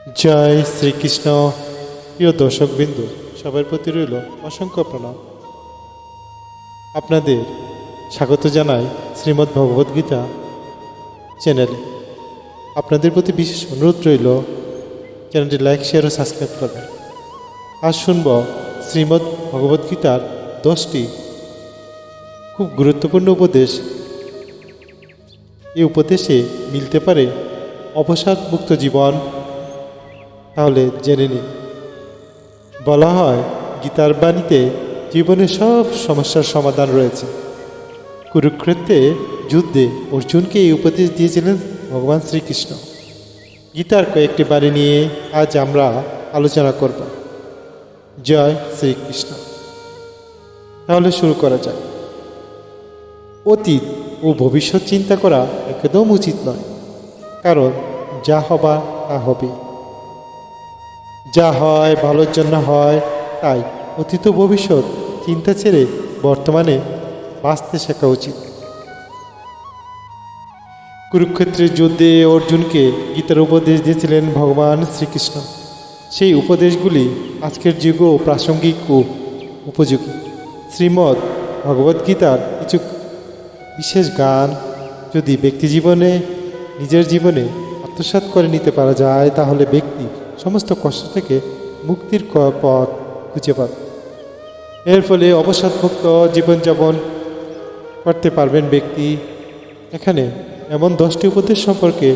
জয় শ্রীকৃষ্ণ। প্রিয় দর্শকবৃন্দ, সবার প্রতি রইল অসংখ্য প্রণাম। আপনাদের স্বাগত জানাই শ্রীমদ্ ভগবদ্গীতা চ্যানেলে। আপনাদের প্রতি বিশেষ অনুরোধ রইল চ্যানেলটি লাইক, শেয়ার ও সাবস্ক্রাইব করবেন। আজ শুনব শ্রীমদ্ ভগবদ্গীতার 10টি খুব গুরুত্বপূর্ণ উপদেশ। এই উপদেশে মিলতে পারে অবসাদমুক্ত জীবন। তাহলে জেনে নিন। বলা হয়, গীতার বাণীতে জীবনের সব সমস্যার সমাধান রয়েছে। কুরুক্ষেত্রে যুদ্ধে অর্জুনকে এই উপদেশ দিয়েছিলেন ভগবান শ্রীকৃষ্ণ। গীতার কয়েকটি বাণী নিয়ে আজ আমরা আলোচনা করব। জয় শ্রীকৃষ্ণ। তাহলে শুরু করা যাক। অতীত ও ভবিষ্যৎ চিন্তা করা একদম উচিত নয়, কারণ যা হবার তা হবে। যা হয় ভালোর জন্য হয়, তাই অতীত ও ভবিষ্যৎ চিন্তা ছেড়ে বর্তমানে বাঁচতে শেখা উচিত। কুরুক্ষেত্রের যুদ্ধে অর্জুনকে গীতার উপদেশ দিয়েছিলেন ভগবান শ্রীকৃষ্ণ। সেই উপদেশগুলি আজকের যুগেও প্রাসঙ্গিক ও উপযোগী। শ্রীমদ্ ভগবদ্গীতার কিছু বিশেষ গান যদি নিজের জীবনে আত্মসাৎ করে নিতে পারা যায়, তাহলে ব্যক্তি সমস্ত কষ্ট থেকে মুক্তির পথ খুঁজে পাবে। এর ফলে অবসাদমুক্ত জীবনযাপন করতে পারবেন ব্যক্তি। এখানে এমন 10টি উপদেশ সম্পর্কে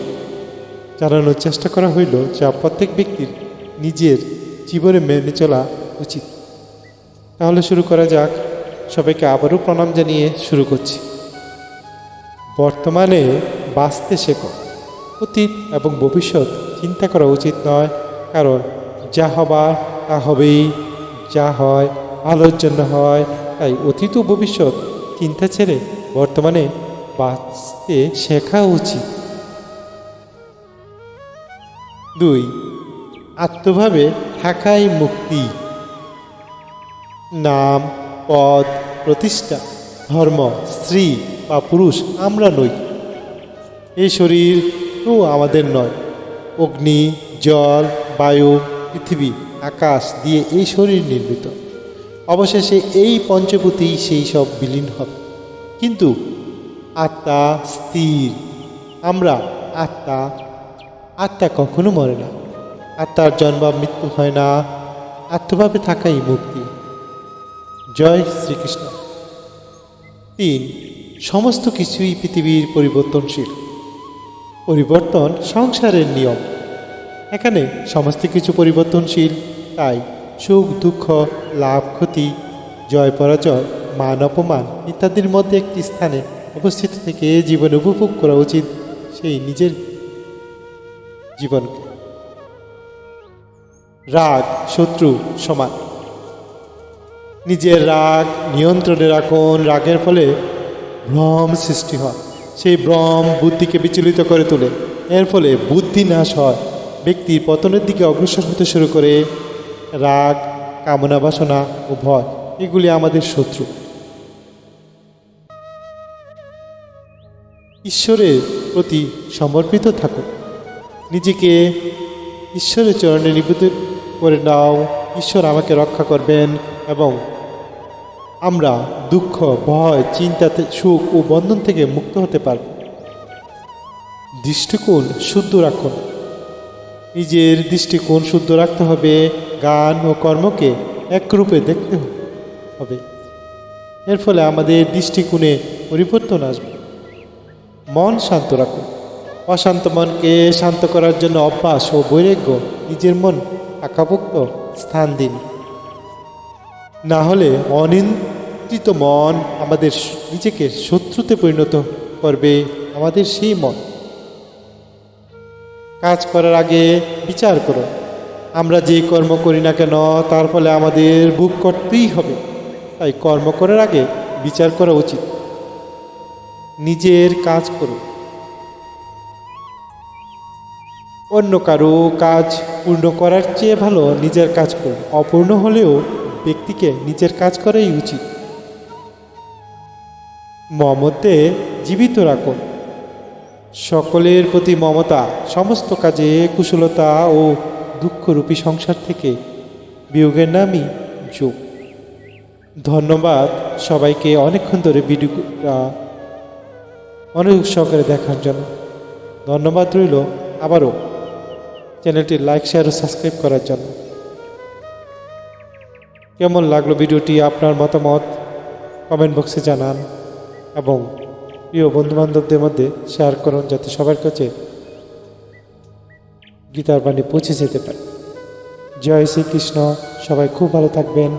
জানানোর চেষ্টা করা হইল, যা প্রত্যেক ব্যক্তির নিজের জীবনে মেনে চলা উচিত। তাহলে শুরু করা যাক। সবাইকে আবারও প্রণাম জানিয়ে শুরু করছি। বর্তমানে বাঁচতে শেখো। অতীত এবং ভবিষ্যৎ চিন্তা করা উচিত নয়, কারণ যা হবার তা হবেই। যা হয় ভালোর জন্য হয়, তাই অতীত ও ভবিষ্যৎ চিন্তা ছেড়ে বর্তমানে বাঁচতে শেখা উচিত। 2. আত্মভাবে থাকাই মুক্তি। নাম, পদ, প্রতিষ্ঠা, ধর্ম, স্ত্রী বা পুরুষ আমরা নই। এই শরীরও আমাদের নয়। অগ্নি, জল, বায়ু, পৃথিবী, আকাশ দিয়ে এই শরীর নির্মিত। অবশেষে এই পঞ্চভূতি সেই সব বিলীন হবে, কিন্তু আত্মা স্থির। আমরা আত্মা কখনো মরে না। আত্মার জন্ম মৃত্যু হয় না। আত্মভাবে থাকাই মুক্তি। জয় শ্রীকৃষ্ণ। 3. সমস্ত কিছুই পৃথিবীর পরিবর্তনশীল। পরিবর্তন সংসারের নিয়ম। এখানে সমস্ত কিছু পরিবর্তনশীল, তাই সুখ দুঃখ, লাভ ক্ষতি, জয় পরাজয়, মান অপমান ইত্যাদির মধ্যে একটি স্থানে অবস্থিত থেকে জীবন উপভোগ করা উচিত সেই নিজের জীবনকে। রাগ শত্রু সমান। নিজের রাগ নিয়ন্ত্রণে রাখুন। রাগের ফলে ভ্রম সৃষ্টি হয়। সেই ভ্রম বুদ্ধিকে বিচলিত করে তোলে। এর ফলে বুদ্ধি নাশ হয়। ব্যক্তি পতনের দিকে অগ্রসর হতে শুরু করে। রাগ, কামনা, বাসনা ও ভয় এগুলি আমাদের শত্রু। ঈশ্বরের প্রতি সমর্পিত থাকুন। নিজেকে ঈশ্বরের চরণে নিবেদিত করে নাও। ঈশ্বর আমাকে রক্ষা করবেন এবং আমরা দুঃখ, ভয়, চিন্তাতে, সুখ ও বন্ধন থেকে মুক্ত হতে পারব। দৃষ্টিকোণ শুদ্ধ রাখুন। নিজের দৃষ্টিকোণ শুদ্ধ রাখতে হবে। জ্ঞান ও কর্মকে একরূপে দেখতে হবে। এর ফলে আমাদের দৃষ্টিকোণে পরিবর্তন আসবে। মন শান্ত রাখুন। অশান্ত মনকে শান্ত করার জন্য অভ্যাস ও বৈরাগ্য নিজের মন পাকাপোক্ত স্থান দিন। না হলে অনিয়ন্ত্রিত মন আমাদের নিজেকে শত্রুতে পরিণত করবে। আমাদের সেই মন। কাজ করার আগে বিচার করো। আমরা যে কর্ম করি না কেন, তার ফলে আমাদের ভোগ করতেই হবে। তাই কর্ম করার আগে বিচার করা উচিত। নিজের কাজ করো। অন্য কারো কাজ পূর্ণ করার চেয়ে ভালো নিজের কাজ করুন। অপূর্ণ হলেও ব্যক্তিকে নিজের কাজ করাই উচিত। মমতে জীবিত রাখুন। সকলের প্রতি মমতা, সমস্ত কাজে কুশলতা ও দুঃখরূপী সংসার থেকে বিয়োগের নামই যোগ। ধন্যবাদ সবাইকে অনেকক্ষণ ধরে ভিডিওটা মনোযোগ সহকারে দেখার জন্য। ধন্যবাদ রইল আবারও চ্যানেলটি লাইক শেয়ার ও সাবস্ক্রাইব করার জন্য। কেমন লাগলো ভিডিওটি আপনার মতামত কমেন্ট বক্সে জানান এবং প্রিয় বন্ধুবান্ধবদের মধ্যে শেয়ার করুন, যাতে সবার কাছে গীতার বাণী পৌঁছে যেতে পারে। জয় শ্রীকৃষ্ণ। সবাই খুব ভালো থাকবেন।